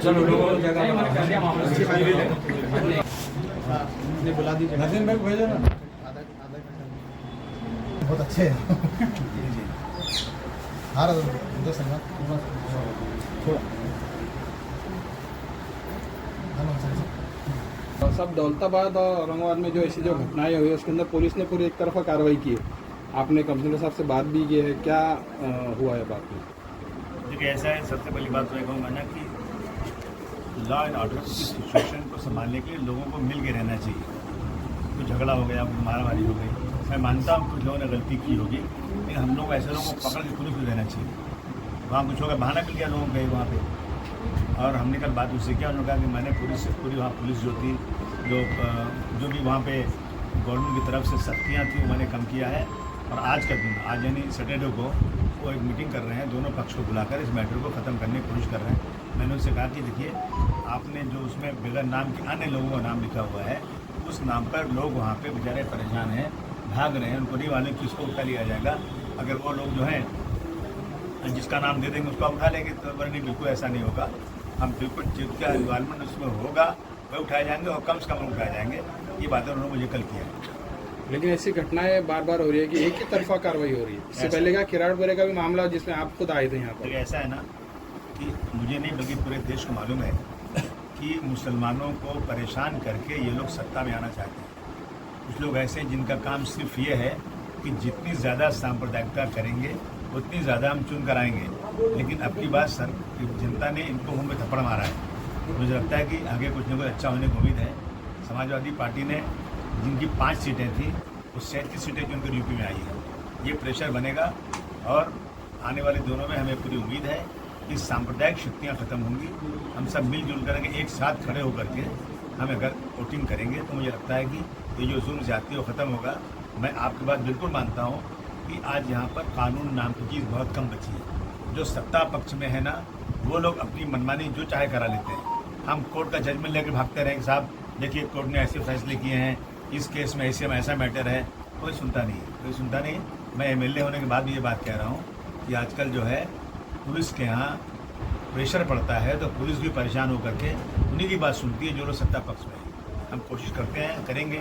चलो लोगों बुला दीजिए, नजीम भाई भेजो ना, बहुत अच्छे हैं। आ रहा उधर संगत थोड़ा सब दौलताबाद और औरंगाबाद में जो ऐसी जो घटनाएं हुई उसके अंदर पुलिस ने पूरी एक तरफा कार्रवाई की है। आपने कमिश्नर साहब से बात भी की है, क्या हुआ है बात में? देखिए ऐसा है, सबसे पहली बात तो ये कहूँगा ना कि लॉ एंड ऑर्डर की सिचुएशन को संभालने के लिए लोगों को मिल के रहना चाहिए। कुछ झगड़ा हो गया, कुछ मारामारी हो गई, मैं मानता हूँ कुछ लोगों ने गलती की होगी, लेकिन हम लोग ऐसे लोगों को पकड़ के पुलिस में रहना चाहिए। वहाँ कुछ होगा, बहाना मिल गया लोगों को वहाँ पे, और हमने कल बात उससे किया, उन्होंने कहा कि मैंने पूरी वहाँ पुलिस जो थी, जो भी वहाँ पे गवर्नमेंट की तरफ से सख्तियाँ थी वो मैंने कम किया है। और आज का दिन, आज यानी सैटरडे को वो एक मीटिंग कर रहे हैं, दोनों पक्ष को बुलाकर इस मैटर को ख़त्म करने की कोशिश कर रहे हैं। मैंने उनसे कहा कि देखिए, आपने जो उसमें बगैर नाम के अन्य लोगों का नाम लिखा हुआ है, उस नाम पर लोग वहाँ पे बेचारे परेशान हैं, भाग रहे हैं, उनको नहीं मालूम किसको उठा लिया जाएगा। अगर वो लोग जो हैं जिसका नाम दे देंगे उसका उठा लेंगे, तो नहीं, बिल्कुल ऐसा नहीं होगा। हम बिल्कुल जिसका इन्वॉल्वमेंट उसमें होगा वह उठाए जाएंगे और कम से कम उठाए जाएंगे। ये बातें उन्होंने मुझे कल किया है। लेकिन ऐसी घटनाएं बार बार हो रही है कि एक ही तरफा कार्रवाई हो रही है। इससे पहले का किराड़पुरे का भी मामला जिसमें आप खुद आए थे यहाँ पर। ऐसा है ना कि मुझे नहीं बल्कि पूरे देश को मालूम है कि मुसलमानों को परेशान करके ये लोग सत्ता में आना चाहते हैं। कुछ लोग ऐसे हैं जिनका काम सिर्फ ये है कि जितनी ज़्यादा सांप्रदायिकता करेंगे उतनी ज़्यादा हम चुन कर आएंगे। लेकिन अब की बात सर, जनता ने इनको मुँह में थप्पड़ मारा है। मुझे लगता है कि आगे कुछ न कुछ अच्छा होने की उम्मीद है। समाजवादी पार्टी ने जिनकी 5 सीटें थी, वो 37 सीटें जो उनके यूपी में आई है। ये प्रेशर बनेगा और आने वाले दिनों में हमें पूरी उम्मीद है कि सांप्रदायिक शक्तियाँ ख़त्म होंगी। हम सब मिलजुल करके एक साथ खड़े होकर के हम अगर वोटिंग करेंगे तो मुझे लगता है कि ये जो जुल्म ज़्यादती है वो ख़त्म होगा। मैं आपकी बात बिल्कुल मानता हूँ कि आज यहाँ पर कानून नाम की चीज़ बहुत कम बची है। जो सत्ता पक्ष में है ना, वो लोग अपनी मनमानी जो चाहे करा लेते हैं। हम कोर्ट का जजमेंट लेकर भागते रहेंगे, साहब देखिए कोर्ट ने ऐसे फैसले किए हैं, इस केस में ऐसा मैटर है। कोई सुनता नहीं है, कोई सुनता नहीं। मैं एमएलए होने के बाद भी ये बात कह रहा हूँ कि आजकल जो है पुलिस के यहाँ प्रेशर पड़ता है तो पुलिस भी परेशान होकर के उन्हीं की बात सुनती है जो लोग सत्ता पक्ष में है। हम कोशिश करते हैं, करेंगे।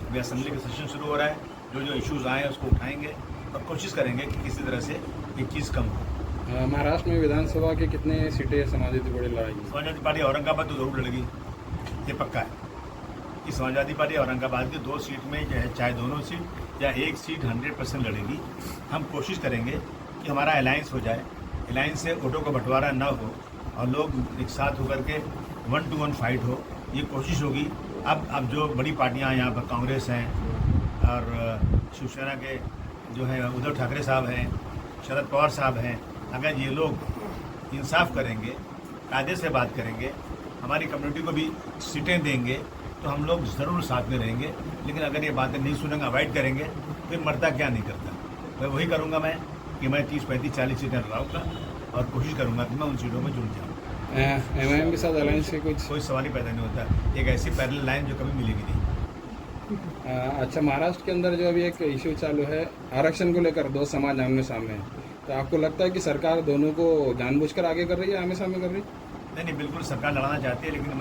अभी असेंबली का सेशन शुरू हो रहा है, जो जो इश्यूज़ आए उसको उठाएंगे और कोशिश करेंगे कि किसी तरह से ये चीज़ कम हो। महाराष्ट्र में विधानसभा के कितने सीटें समाजवादी पार्टी लड़ेगी? समाजवादी पार्टी औरंगाबाद तो जरूर लड़ेगी, ये पक्का है कि समाजवादी पार्टी औरंगाबाद की 2 सीट में चाहे दोनों सीट या एक सीट 100% लड़ेगी। हम कोशिश करेंगे कि हमारा अलायंस हो जाए, अलायंस से वोटों का बंटवारा ना हो और लोग एक साथ होकर के 1-to-1 फाइट हो, ये कोशिश होगी। अब जो बड़ी पार्टियां यहाँ पर कांग्रेस हैं और शिवसेना के जो है उद्धव ठाकरे साहब हैं, शरद पवार साहब हैं, अगर ये लोग इंसाफ करेंगे, कायदे से बात करेंगे, हमारी कम्युनिटी को भी सीटें देंगे तो हम लोग ज़रूर साथ में रहेंगे। लेकिन अगर ये बातें नहीं सुनेंगे, अवॉइड करेंगे, फिर मरता क्या नहीं करता। मैं वही करूँगा मैं कि मैं 30, 35, 40 सीटें लड़ाऊँगा और कोशिश करूँगा कि मैं उन सीटों में जुड़ जाऊँ। एमआईएम के साथ अलायंस के कोई सवाल ही पैदा नहीं होता। एक ऐसी पैरेलल लाइन जो कभी मिलेगी नहीं। अच्छा, महाराष्ट्र के अंदर जो अभी एक इश्यू चालू है आरक्षण को लेकर, 2 समाज आमने सामने है, तो आपको लगता है कि सरकार दोनों को जानबूझकर आगे कर रही है, आमने सामने कर रही है? नहीं, बिल्कुल सरकार लड़ाना चाहती है, लेकिन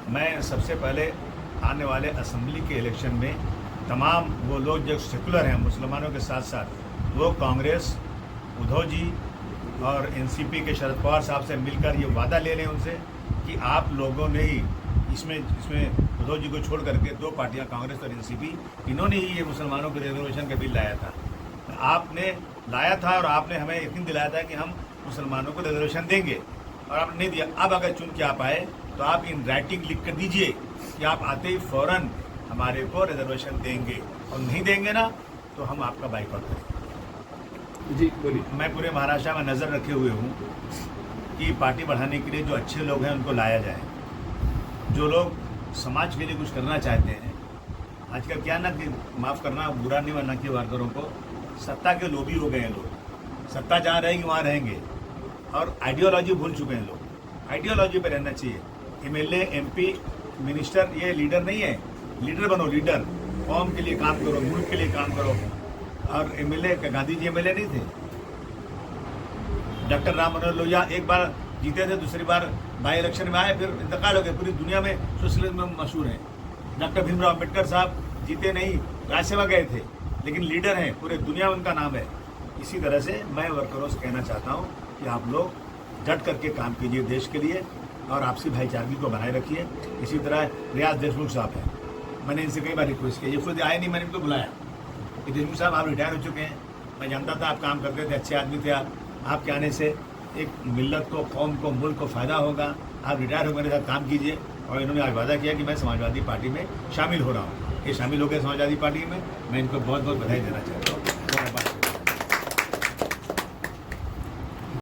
मैं सबसे पहले आने वाले असेंबली के इलेक्शन में तमाम वो लोग जो सेकुलर हैं मुसलमानों के साथ साथ, वो कांग्रेस, उद्धव जी और एनसीपी के शरद पवार साहब से मिलकर ये वादा ले लें उनसे कि आप लोगों ने ही इसमें उद्धव जी को छोड़ करके 2 पार्टियां कांग्रेस और एनसीपी, इन्होंने ही ये मुसलमानों के रिजर्वेशन का बिल लाया था। आपने लाया था और आपने हमें यकीन दिलाया था कि हम मुसलमानों को रिजर्वेशन देंगे और आपने नहीं दिया। अब अगर चुन के आप आए तो आप इन राइटिंग लिख कर दीजिए कि आप आते ही फ़ौरन हमारे को रिजर्वेशन देंगे, और नहीं देंगे ना तो हम आपका बाइकआउट करेंगे। जी बोलिए। मैं पूरे महाराष्ट्र में नज़र रखे हुए हूँ कि पार्टी बढ़ाने के लिए जो अच्छे लोग हैं उनको लाया जाए, जो लोग समाज के लिए कुछ करना चाहते हैं। आजकल क्या ना कि माफ़ करना, बुरा नहीं बनना कि वर्करों को, सत्ता के लोभी हो गए हैं लोग। सत्ता जहाँ रहेगी वहाँ रहेंगे और आइडियोलॉजी भूल चुके हैं लोग। आइडियोलॉजी पे रहना चाहिए। एमएलए, एमपी, मिनिस्टर ये लीडर नहीं है। लीडर बनो, लीडर। कौम के लिए काम करो, मुल्क के लिए काम करो। और एमएलए, गांधी जी एमएलए नहीं थे? डॉक्टर राम मनोहर लोहिया एक बार जीते थे, दूसरी बार बाई इलेक्शन में आए, फिर इंतकाल हो गए। पूरी दुनिया में सोशलिज्म में मशहूर है। डॉक्टर भीमराव अम्बेडकर साहब जीते नहीं, राज्यसभा गए थे, लेकिन लीडर हैं, पूरे दुनिया में उनका नाम है। इसी तरह से मैं वर्करों से कहना चाहता हूँ कि आप लोग डट करके काम कीजिए देश के लिए और आपसी भाईचारगी को बनाए रखिए। इसी तरह रियाज देशमुख साहब हैं, मैंने इनसे कई बार रिक्वेस्ट किया, ये खुद आए नहीं, मैंने इनको बुलाया कि देशमुख साहब आप रिटायर हो चुके हैं, मैं जानता था आप काम करते थे, अच्छे आदमी थे आप, आपके आने से एक मिल्लत को, कौम को, मुल्क को फ़ायदा होगा, आप रिटायर हो मेरे साथ काम कीजिए। और इन्होंने आज वादा किया कि मैं समाजवादी पार्टी में शामिल हो रहा हूँ। ये शामिल हो गए समाजवादी पार्टी में, मैं इनको बहुत बहुत बधाई देना चाहता हूँ।